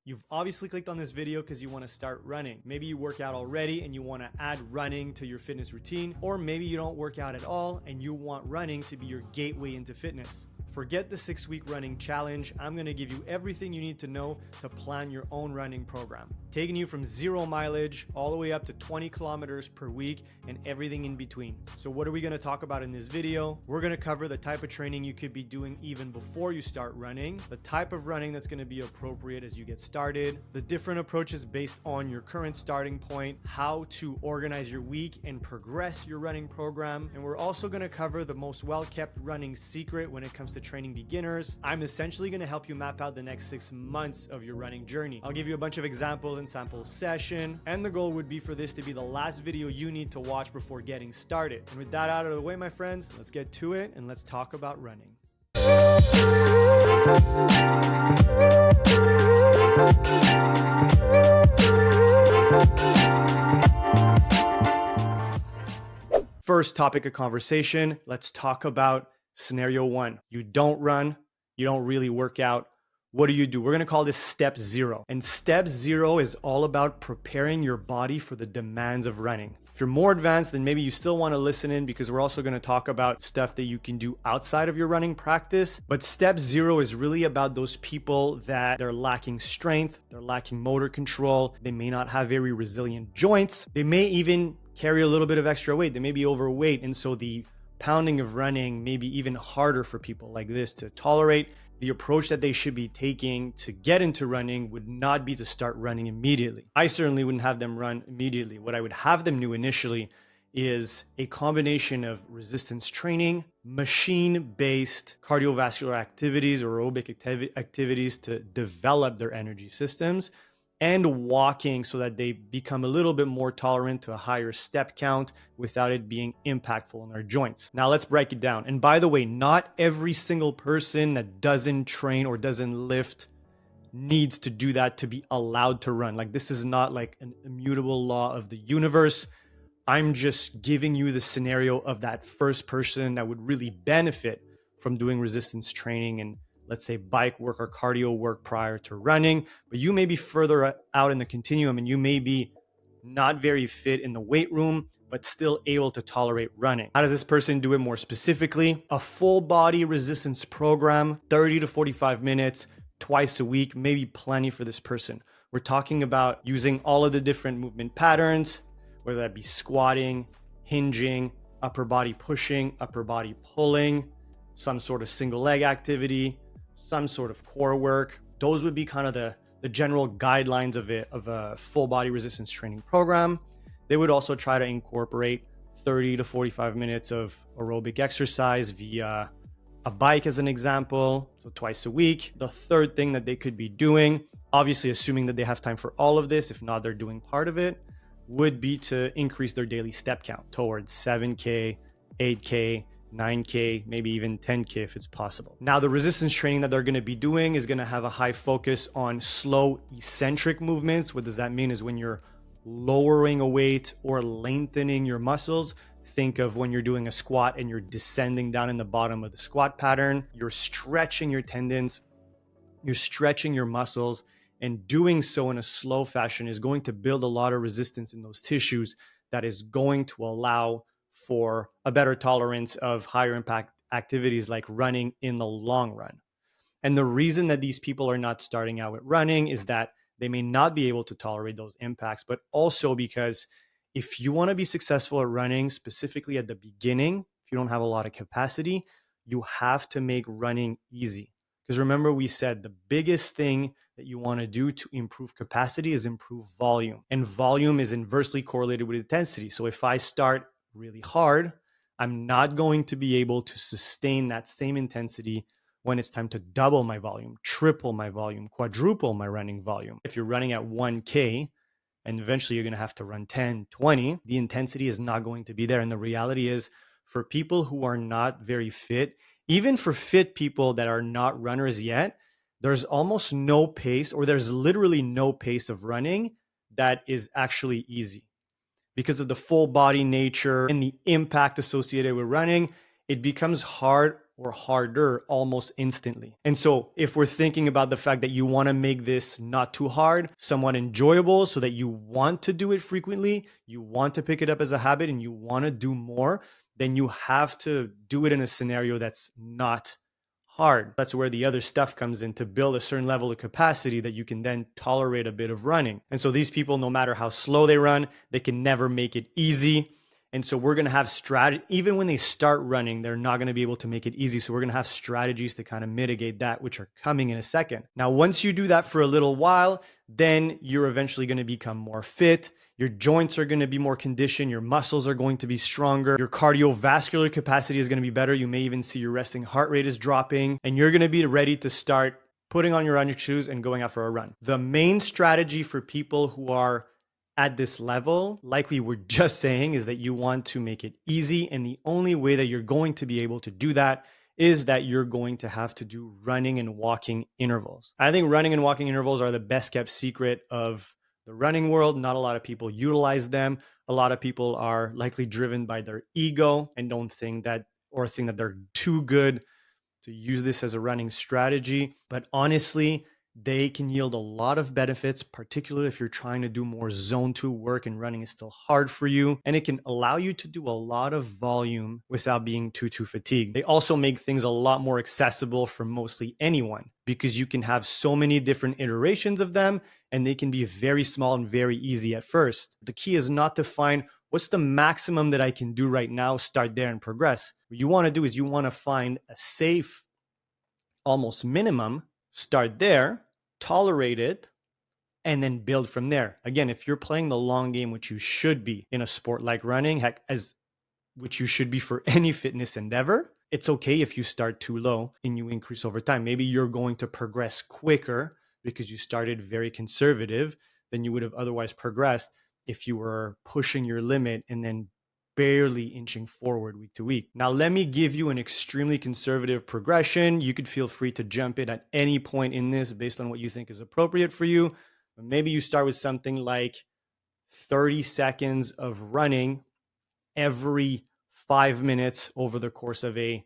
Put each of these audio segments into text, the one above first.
You've obviously clicked on this video because you want to start running. Maybe you work out already and you want to add running to your fitness routine, or maybe you don't work out at all and you want running to be your gateway into fitness. Forget the 6-week running challenge. I'm going to give you everything you need to know to plan your own running program, taking you from 0 mileage all the way up to 20 kilometers per week and everything in between. So what are we going to talk about in this video? We're going to cover the type of training you could be doing even before you start running, the type of running that's going to be appropriate as you get started, the different approaches based on your current starting point, how to organize your week and progress your running program. And we're also going to cover the most well-kept running secret when it comes to training beginners. I'm essentially going to help you map out the next 6 months of your running journey. I'll give you a bunch of examples and sample session, and the goal would be for this to be the last video you need to watch before getting started. And with that out of the way, my friends, let's get to it and let's talk about running. First topic of conversation, let's talk about scenario 1. You don't run, you don't really work out. What do you do? We're going to call this step 0. And step 0 is all about preparing your body for the demands of running. If you're more advanced, then maybe you still want to listen in, because we're also going to talk about stuff that you can do outside of your running practice. But step 0 is really about those people that they're lacking strength, they're lacking motor control, they may not have very resilient joints, they may even carry a little bit of extra weight, they may be overweight, and so the pounding of running may be even harder for people like this to tolerate. The approach that they should be taking to get into running would not be to start running immediately. I certainly wouldn't have them run immediately. What I would have them do initially is a combination of resistance training, machine-based cardiovascular activities or aerobic activities to develop their energy systems, and walking so that they become a little bit more tolerant to a higher step count without it being impactful on their joints. Now let's break it down. And by the way, not every single person that doesn't train or doesn't lift needs to do that to be allowed to run. Like, this is not like an immutable law of the universe. I'm just giving you the scenario of that first person that would really benefit from doing resistance training and, let's say, bike work or cardio work prior to running. But you may be further out in the continuum and you may be not very fit in the weight room, but still able to tolerate running. How does this person do it more specifically? A full body resistance program, 30 to 45 minutes, twice a week, maybe plenty for this person. We're talking about using all of the different movement patterns, whether that be squatting, hinging, upper body pushing, upper body pulling, some sort of single leg activity, some sort of core work. Those would be kind of the general guidelines of a full body resistance training program. They would also try to incorporate 30 to 45 minutes of aerobic exercise via a bike as an example, so twice a week. The third thing that they could be doing, obviously assuming that they have time for all of this, if not they're doing part of it, would be to increase their daily step count towards 7K, 8K, 9K, maybe even 10K if it's possible. Now, the resistance training that they're going to be doing is going to have a high focus on slow eccentric movements. What does that mean? Is when you're lowering a weight or lengthening your muscles. Think of when you're doing a squat and you're descending down in the bottom of the squat pattern. You're stretching your tendons, you're stretching your muscles, and doing so in a slow fashion is going to build a lot of resistance in those tissues that is going to allow for a better tolerance of higher impact activities like running in the long run. And the reason that these people are not starting out with running is that they may not be able to tolerate those impacts, but also because if you want to be successful at running, specifically at the beginning, if you don't have a lot of capacity, you have to make running easy. Because remember, we said the biggest thing that you want to do to improve capacity is improve volume. And volume is inversely correlated with intensity. So if I start really hard, I'm not going to be able to sustain that same intensity when it's time to double my volume, triple my volume, quadruple my running volume. If you're running at 1K and eventually you're going to have to run 10, 20, the intensity is not going to be there. And the reality is, for people who are not very fit, even for fit people that are not runners yet, there's almost no pace, or there's literally no pace of running that is actually easy. Because of the full body nature and the impact associated with running, it becomes hard or harder almost instantly. And so if we're thinking about the fact that you want to make this not too hard, somewhat enjoyable, so that you want to do it frequently, you want to pick it up as a habit, and you want to do more, then you have to do it in a scenario that's not hard. That's where the other stuff comes in, to build a certain level of capacity that you can then tolerate a bit of running. And so these people, no matter how slow they run, they can never make it easy. And so we're going to have strategy. Even when they start running, they're not going to be able to make it easy. So we're going to have strategies to kind of mitigate that, which are coming in a second. Now, once you do that for a little while, then you're eventually going to become more fit. Your joints are going to be more conditioned. Your muscles are going to be stronger. Your cardiovascular capacity is going to be better. You may even see your resting heart rate is dropping, and you're going to be ready to start putting on your running shoes and going out for a run. The main strategy for people who are at this level, like we were just saying, is that you want to make it easy. And the only way that you're going to be able to do that is that you're going to have to do running and walking intervals. I think running and walking intervals are the best kept secret of the running world. Not a lot of people utilize them. A lot of people are likely driven by their ego and don't think that, or think that they're too good to use this as a running strategy. But honestly, they can yield a lot of benefits, particularly if you're trying to do more zone 2 work and running is still hard for you. And it can allow you to do a lot of volume without being too fatigued. They also make things a lot more accessible for mostly anyone, because you can have so many different iterations of them, and they can be very small and very easy at first. The key is not to find what's the maximum that I can do right now, start there and progress. What you want to do is you want to find a safe, almost minimum, start there, tolerate it, and then build from there. Again, if you're playing the long game, which you should be in a sport like running, heck, as which you should be for any fitness endeavor, it's okay if you start too low and you increase over time. Maybe you're going to progress quicker because you started very conservative than you would have otherwise progressed if you were pushing your limit and then barely inching forward week to week. Now, let me give you an extremely conservative progression. You could feel free to jump in at any point in this based on what you think is appropriate for you. But maybe you start with something like 30 seconds of running every 5 minutes over the course of a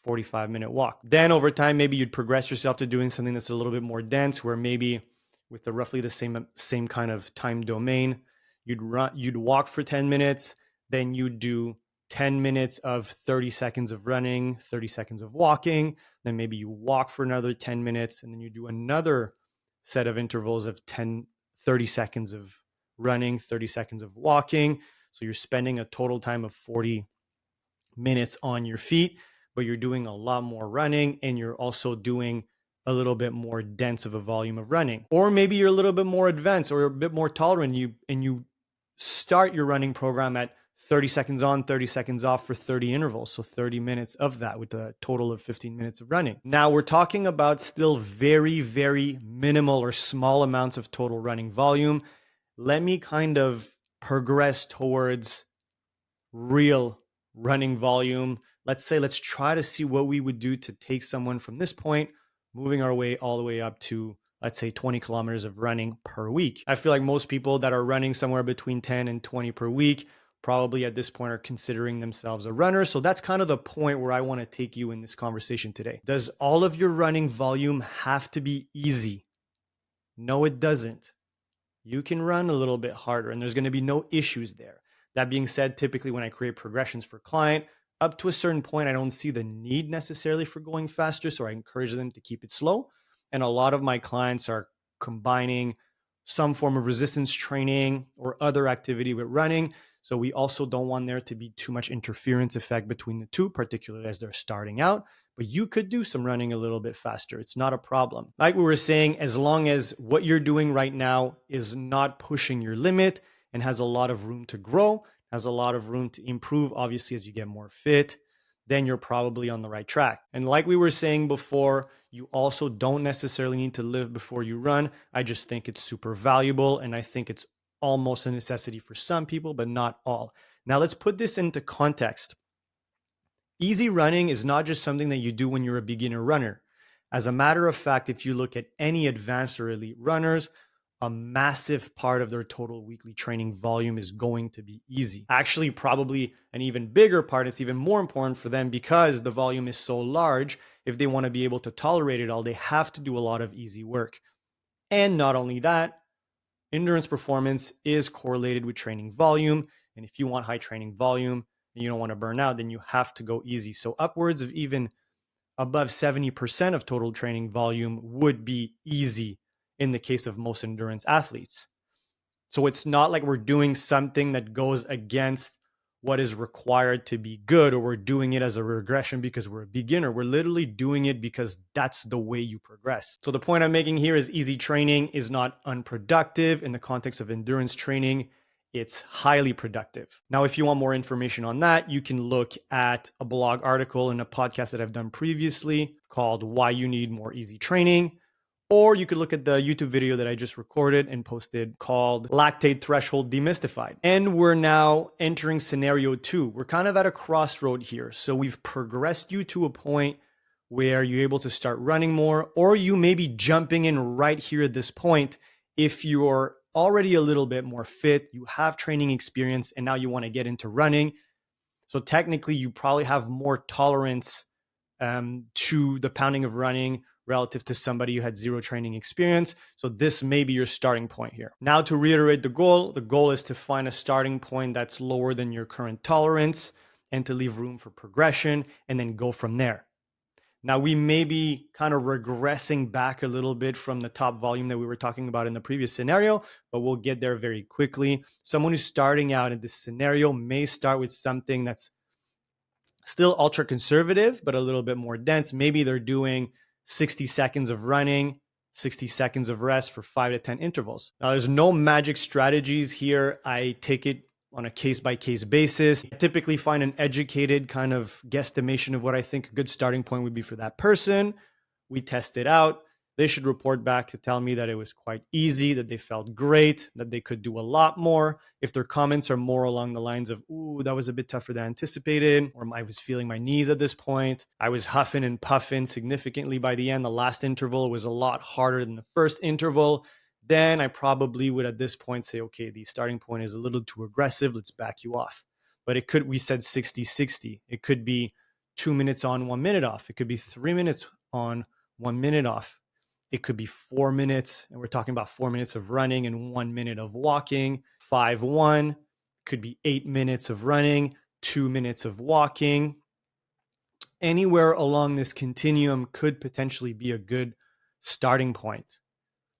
45-minute walk. Then over time, maybe you'd progress yourself to doing something that's a little bit more dense, where maybe with the roughly the same kind of time domain, you'd walk for 10 minutes, then you do 10 minutes of 30 seconds of running, 30 seconds of walking. Then maybe you walk for another 10 minutes, and then you do another set of intervals of 30 seconds of running, 30 seconds of walking. So you're spending a total time of 40 minutes on your feet, but you're doing a lot more running, and you're also doing a little bit more dense of a volume of running. Or maybe you're a little bit more advanced or a bit more tolerant, and you start your running program at 30 seconds on, 30 seconds off for 30 intervals. So 30 minutes of that with a total of 15 minutes of running. Now we're talking about still very, very minimal or small amounts of total running volume. Let me kind of progress towards real running volume. Let's try to see what we would do to take someone from this point, moving our way all the way up to, let's say, 20 kilometers of running per week. I feel like most people that are running somewhere between 10 and 20 per week probably at this point are considering themselves a runner. So that's kind of the point where I want to take you in this conversation today. Does all of your running volume have to be easy? No, it doesn't. You can run a little bit harder, and there's going to be no issues there. That being said, typically when I create progressions for client, up to a certain point, I don't see the need necessarily for going faster. So I encourage them to keep it slow. And a lot of my clients are combining some form of resistance training or other activity with running. So we also don't want there to be too much interference effect between the two, particularly as they're starting out. But you could do some running a little bit faster. It's not a problem. Like we were saying, as long as what you're doing right now is not pushing your limit and has a lot of room to grow, has a lot of room to improve, obviously, as you get more fit, then you're probably on the right track. And like we were saying before, you also don't necessarily need to live before you run. I just think it's super valuable, and I think it's almost a necessity for some people, but not all. Now let's put this into context. Easy running is not just something that you do when you're a beginner runner. As a matter of fact, if you look at any advanced or elite runners, a massive part of their total weekly training volume is going to be easy. Actually, probably an even bigger part, it's even more important for them because the volume is so large. If they want to be able to tolerate it all, they have to do a lot of easy work. And not only that, endurance performance is correlated with training volume. And if you want high training volume and you don't want to burn out, then you have to go easy. So upwards of even above 70% of total training volume would be easy in the case of most endurance athletes. So it's not like we're doing something that goes against what is required to be good, or we're doing it as a regression because we're a beginner. We're literally doing it because that's the way you progress. So the point I'm making here is easy training is not unproductive in the context of endurance training. It's highly productive. Now, if you want more information on that, you can look at a blog article and a podcast that I've done previously called Why You Need More Easy Training. Or you could look at the YouTube video that I just recorded and posted called Lactate Threshold Demystified. And we're now entering scenario 2. We're kind of at a crossroad here. So we've progressed you to a point where you're able to start running more, or you may be jumping in right here at this point if you're already a little bit more fit, you have training experience, and now you want to get into running. So technically, you probably have more tolerance to the pounding of running relative to somebody who had zero training experience. So this may be your starting point here. Now, to reiterate the goal is to find a starting point that's lower than your current tolerance and to leave room for progression and then go from there. Now, we may be kind of regressing back a little bit from the top volume that we were talking about in the previous scenario, but we'll get there very quickly. Someone who's starting out in this scenario may start with something that's still ultra conservative, but a little bit more dense. Maybe they're doing 60 seconds of running, 60 seconds of rest for 5 to 10 intervals. Now, there's no magic strategies here. I take it on a case-by-case basis. I typically find an educated kind of guesstimation of what I think a good starting point would be for that person. We test it out. They should report back to tell me that it was quite easy, that they felt great, that they could do a lot more. If their comments are more along the lines of, ooh, that was a bit tougher than anticipated, or I was feeling my knees at this point, I was huffing and puffing significantly by the end. The last interval was a lot harder than the first interval. Then I probably would at this point say, okay, the starting point is a little too aggressive. Let's back you off. But it could, we said 60-60. It could be 2 minutes on, 1 minute off. It could be 3 minutes on, 1 minute off. It could be 4 minutes, and we're talking about 4 minutes of running and 1 minute of walking. 5-1 could be 8 minutes of running, 2 minutes of walking. Anywhere along this continuum could potentially be a good starting point.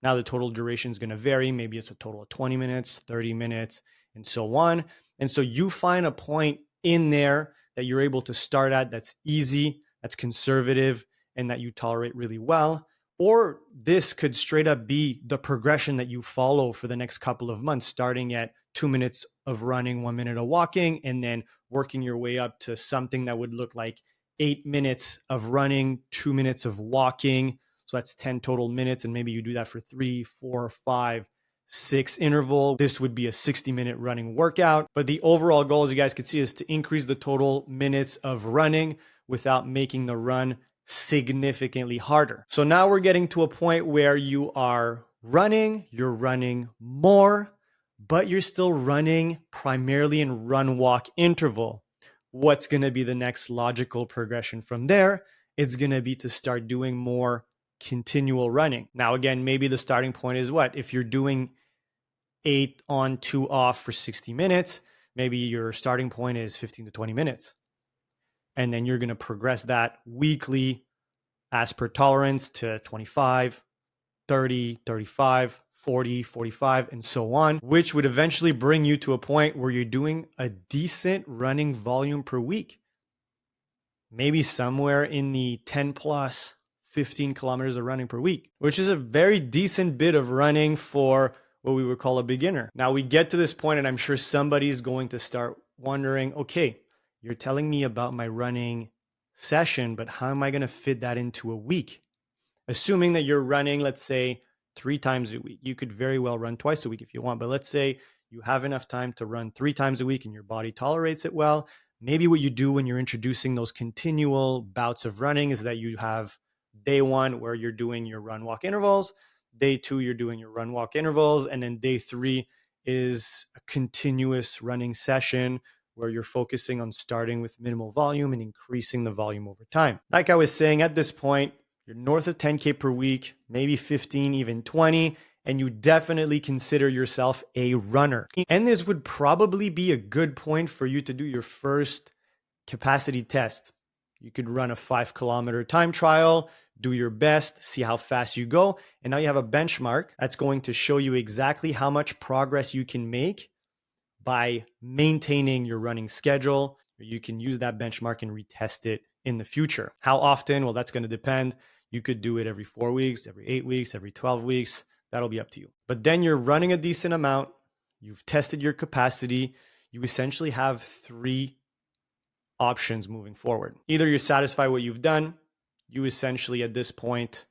Now, the total duration is going to vary. Maybe it's a total of 20 minutes, 30 minutes, and so on. And so you find a point in there that you're able to start at that's easy, that's conservative, and that you tolerate really well. Or this could straight up be the progression that you follow for the next couple of months, starting at 2 minutes of running, 1 minute of walking, and then working your way up to something that would look like 8 minutes of running, 2 minutes of walking. So that's 10 total minutes. And maybe you do that for 3, 4, 5, 6 interval. This would be a 60-minute running workout. But the overall goal, as you guys can see, is to increase the total minutes of running without making the run significantly harder. So now we're getting to a point where you are running, you're running more, but you're still running primarily in run-walk interval. What's going to be the next logical progression from there? It's going to be to start doing more continual running. Now, again, maybe the starting point is what? If you're doing 8 on, 2 off for 60 minutes, maybe your starting point is 15 to 20 minutes. And then you're going to progress that weekly as per tolerance to 25, 30, 35, 40, 45, and so on, which would eventually bring you to a point where you're doing a decent running volume per week. Maybe somewhere in the 10 plus 15 kilometers of running per week, which is a very decent bit of running for what we would call a beginner. Now we get to this point and I'm sure somebody's going to start wondering, okay, you're telling me about my running session, but how am I going to fit that into a week? Assuming that you're running, let's say 3 times a week, you could very well run twice a week if you want, but let's say you have enough time to run 3 times a week and your body tolerates it well. Maybe what you do when you're introducing those continual bouts of running is that you have day 1 where you're doing your run walk intervals. Day 2, you're doing your run walk intervals. And then day 3 is a continuous running session where you're focusing on starting with minimal volume and increasing the volume over time. Like I was saying, at this point, you're north of 10K per week, maybe 15, even 20, and you definitely consider yourself a runner. And this would probably be a good point for you to do your first capacity test. You could run a 5-kilometer time trial, do your best, see how fast you go. And now you have a benchmark that's going to show you exactly how much progress you can make by maintaining your running schedule. You can use that benchmark and retest it in the future. How often? Well, that's going to depend. You could do it every 4 weeks, every 8 weeks, every 12 weeks. That'll be up to you. But then you're running a decent amount. You've tested your capacity. You essentially have 3 options moving forward. Either you're satisfied with what you've done. You essentially at this point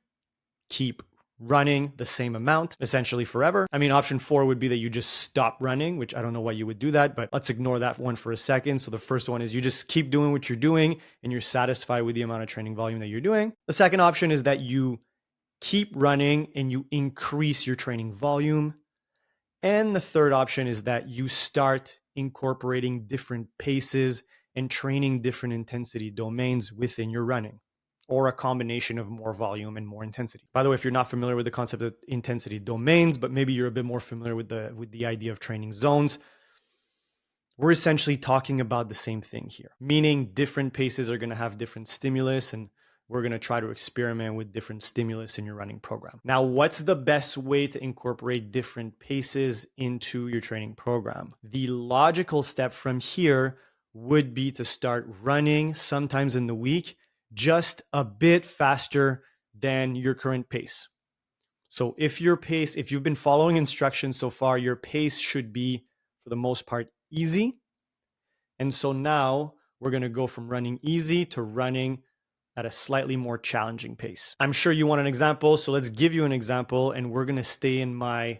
keep running the same amount essentially forever. I mean, option 4 would be that you just stop running, which I don't know why you would do that, but let's ignore that one for a second. So the first one is you just keep doing what you're doing and you're satisfied with the amount of training volume that you're doing. The second option is that you keep running and you increase your training volume. And the third option is that you start incorporating different paces and training different intensity domains within your running, or a combination of more volume and more intensity. By the way, if you're not familiar with the concept of intensity domains, but maybe you're a bit more familiar with the idea of training zones, we're essentially talking about the same thing here, meaning different paces are going to have different stimulus, and we're going to try to experiment with different stimulus in your running program. Now, what's the best way to incorporate different paces into your training program? The logical step from here would be to start running sometimes in the week just a bit faster than your current pace. So if you've been following instructions so far, your pace should be, for the most part, easy. And so now we're going to go from running easy to running at a slightly more challenging pace. I'm sure you want an example, so let's give you an example, and we're going to stay in my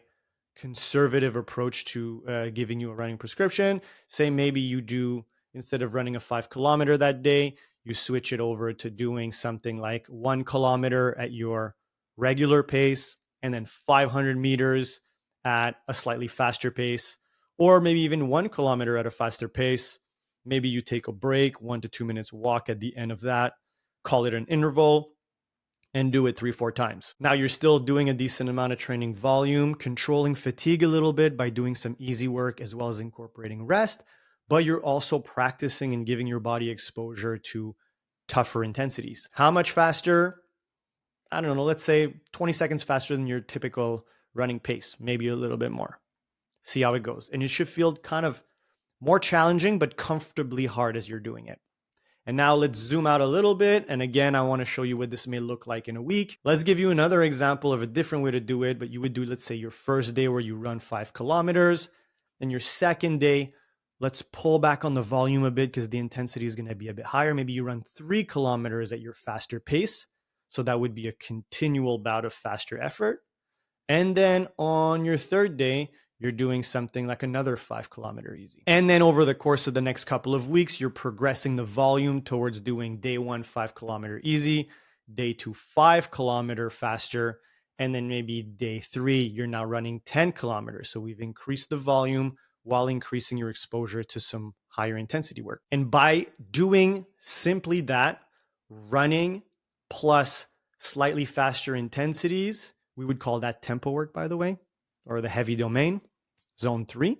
conservative approach to giving you a running prescription. Say maybe you do, instead of running a 5-kilometer that day, you switch it over to doing something like 1 kilometer at your regular pace and then 500 meters at a slightly faster pace, or maybe even 1 kilometer at a faster pace. Maybe you take a break, 1 to 2 minutes walk at the end of that, call it an interval, and do it 3-4 times. Now you're still doing a decent amount of training volume, controlling fatigue a little bit by doing some easy work as well as incorporating rest, but you're also practicing and giving your body exposure to tougher intensities. How much faster? I don't know, let's say 20 seconds faster than your typical running pace, maybe a little bit more. See how it goes. And it should feel kind of more challenging, but comfortably hard as you're doing it. And now let's zoom out a little bit. And again, I want to show you what this may look like in a week. Let's give you another example of a different way to do it, but you would do, let's say, your first day where you run 5 kilometers. And your second day, let's pull back on the volume a bit because the intensity is going to be a bit higher. Maybe you run 3 kilometers at your faster pace. So that would be a continual bout of faster effort. And then on your third day, you're doing something like another 5-kilometer easy. And then over the course of the next couple of weeks, you're progressing the volume towards doing day 1, 5-kilometer easy, day 2, 5-kilometer faster. And then maybe day 3, you're now running 10 kilometers. So we've increased the volume while increasing your exposure to some higher intensity work. And by doing simply that, running plus slightly faster intensities, we would call that tempo work, by the way, or the heavy domain, zone 3.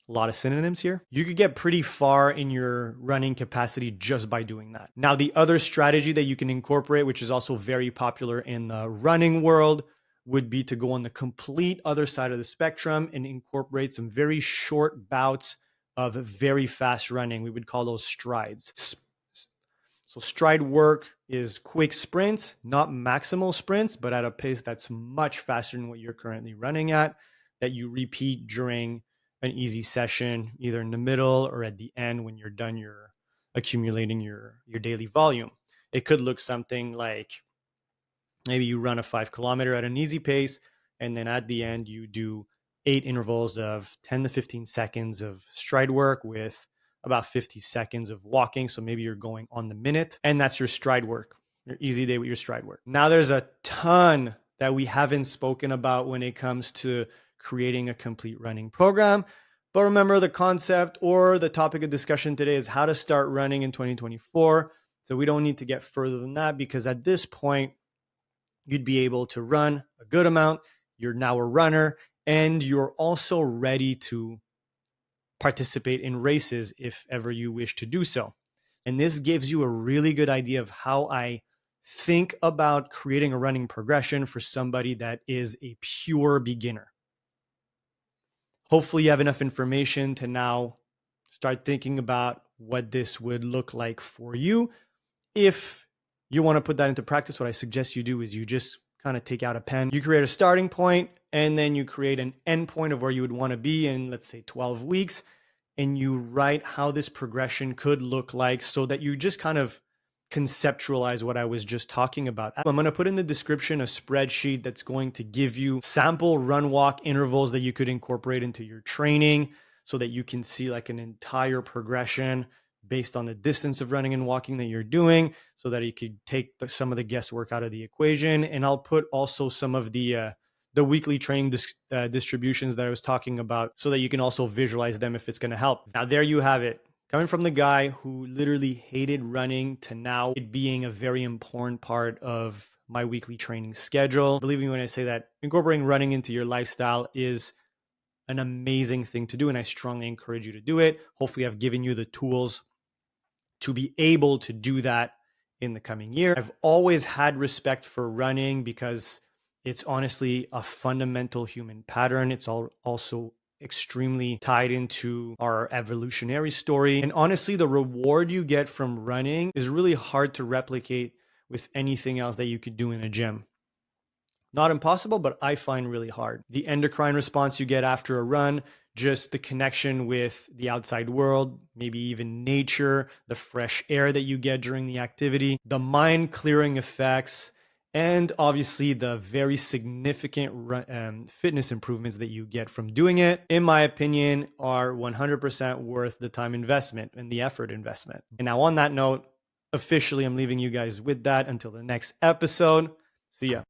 A lot of synonyms here. You could get pretty far in your running capacity just by doing that. Now, the other strategy that you can incorporate, which is also very popular in the running world, would be to go on the complete other side of the spectrum and incorporate some very short bouts of very fast running. We would call those strides. So stride work is quick sprints, not maximal sprints, but at a pace that's much faster than what you're currently running at, that you repeat during an easy session, either in the middle or at the end when you're done accumulating your daily volume. It could look something like maybe you run a 5-kilometer at an easy pace, and then at the end you do 8 intervals of 10 to 15 seconds of stride work with about 50 seconds of walking. So maybe you're going on the minute, and that's your stride work, your easy day with your stride work. Now there's a ton that we haven't spoken about when it comes to creating a complete running program. But remember, the concept or the topic of discussion today is how to start running in 2024. So we don't need to get further than that, because at this point, you'd be able to run a good amount. You're now a runner, and you're also ready to participate in races if ever you wish to do so. And this gives you a really good idea of how I think about creating a running progression for somebody that is a pure beginner. Hopefully you have enough information to now start thinking about what this would look like for you. If you want to put that into practice, what I suggest you do is you just kind of take out a pen, you create a starting point, and then you create an end point of where you would want to be in, let's say, 12 weeks. And you write how this progression could look like so that you just kind of conceptualize what I was just talking about. I'm going to put in the description a spreadsheet that's going to give you sample run walk intervals that you could incorporate into your training so that you can see like an entire progression based on the distance of running and walking that you're doing, so that you could take some of the guesswork out of the equation. And I'll put also some of the weekly training distributions that I was talking about so that you can also visualize them if it's going to help. Now, there you have it. Coming from the guy who literally hated running to now it being a very important part of my weekly training schedule. Believe me when I say that incorporating running into your lifestyle is an amazing thing to do, and I strongly encourage you to do it. Hopefully I've given you the tools to be able to do that in the coming year. I've always had respect for running because it's honestly a fundamental human pattern. It's also extremely tied into our evolutionary story. And honestly, the reward you get from running is really hard to replicate with anything else that you could do in a gym. Not impossible, but I find really hard. The endocrine response you get after a run, just the connection with the outside world, maybe even nature, the fresh air that you get during the activity, the mind clearing effects, and obviously the very significant fitness improvements that you get from doing it, in my opinion, are 100% worth the time investment and the effort investment. And now on that note, officially, I'm leaving you guys with that until the next episode. See ya.